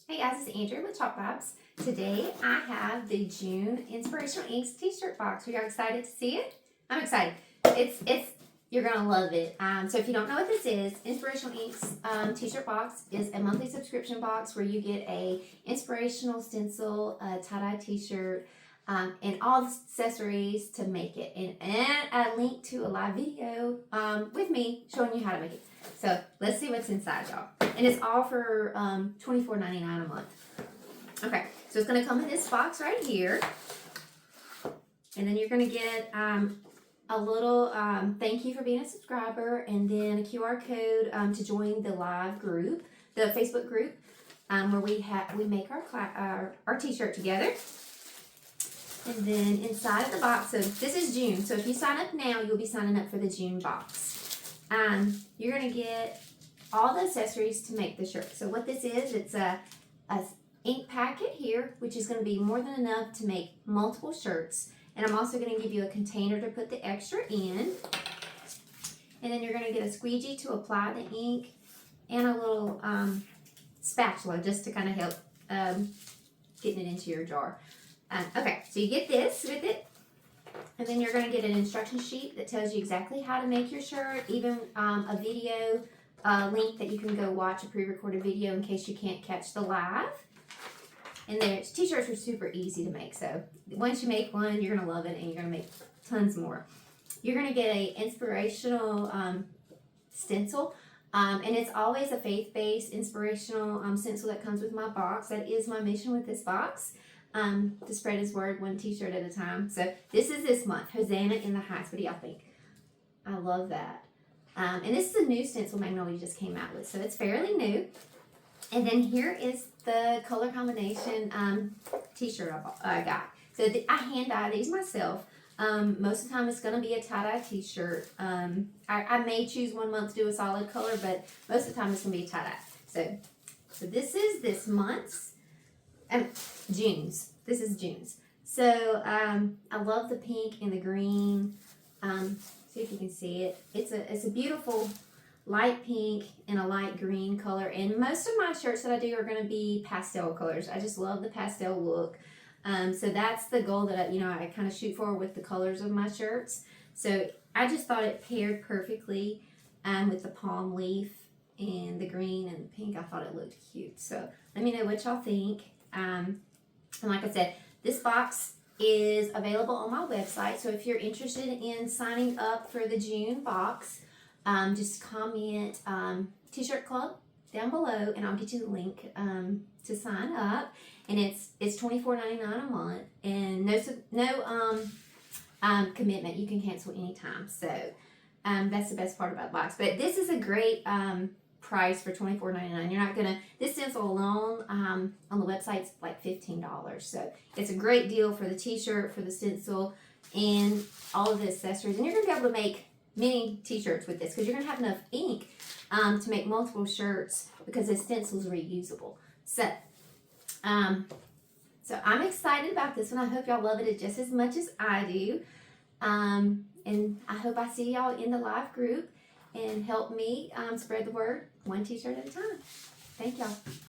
Hey guys, it's Andrew with Tshirt Box. Today I have the June Inspirational Inks T-shirt box. Are you excited to see it? I'm excited. You're gonna love it. So if you don't know what this is, Inspirational Inks T-shirt box is a monthly subscription box where you get a inspirational stencil, a tie-dye T-shirt, and all the accessories to make it, and a link to a live video with me showing you how to make it. So let's see what's inside, y'all. And it's all for $24.99 a month. Okay, so it's going to come in this box right here. And then you're going to get a little thank you for being a subscriber, and then a QR code to join the live group, the Facebook group, where we make our T-shirt together. And then inside of the box, so this is June. So if you sign up now, you'll be signing up for the June box. You're going to get all the accessories to make the shirt. So what this is, it's a ink packet here, which is going to be more than enough to make multiple shirts. And I'm also going to give you a container to put the extra in. And then you're going to get a squeegee to apply the ink, and a little spatula just to kind of help getting it into your jar. Okay, so you get this with it. And then you're going to get an instruction sheet that tells you exactly how to make your shirt, even a video link that you can go watch a pre-recorded video in case you can't catch the live. And then T-shirts are super easy to make, so once you make one, you're going to love it, and you're going to make tons more. You're going to get an inspirational stencil, and it's always a faith-based inspirational stencil that comes with my box. That is my mission with this box. To spread his word one T-shirt at a time. So this is this month, Hosanna in the Heights. What do y'all think? I love that. And this is a new stencil Magnolia just came out with, so it's fairly new. And then here is the color combination T-shirt I got. So I hand dye these myself. Most of the time it's going to be a tie-dye T-shirt. I may choose one month to do a solid color, but most of the time it's going to be a tie-dye. So this is this month's. June's. This is June's. So I love the pink and the green. See if you can see it. It's a beautiful light pink and a light green color. And most of my shirts that I do are going to be pastel colors. I just love the pastel look. So that's the goal that I kind of shoot for with the colors of my shirts. So I just thought it paired perfectly with the palm leaf and the green and the pink. I thought it looked cute. So let me know what y'all think. And like I said, this box is available on my website. So if you're interested in signing up for the June box, just comment T-shirt Club down below, and I'll get you the link to sign up. And it's $24.99 a month, and no commitment. You can cancel anytime. So that's the best part about the box. But this is a great price for $24.99. You're not gonna, this stencil alone on the website's like $15. So it's a great deal for the T-shirt, for the stencil, and all of the accessories. And you're gonna be able to make many T-shirts with this, because you're gonna have enough ink to make multiple shirts, because the stencil's reusable. So I'm excited about this one. I hope y'all love it just as much as I do. And I hope I see y'all in the live group, and help me spread the word one T-shirt at a time. Thank y'all.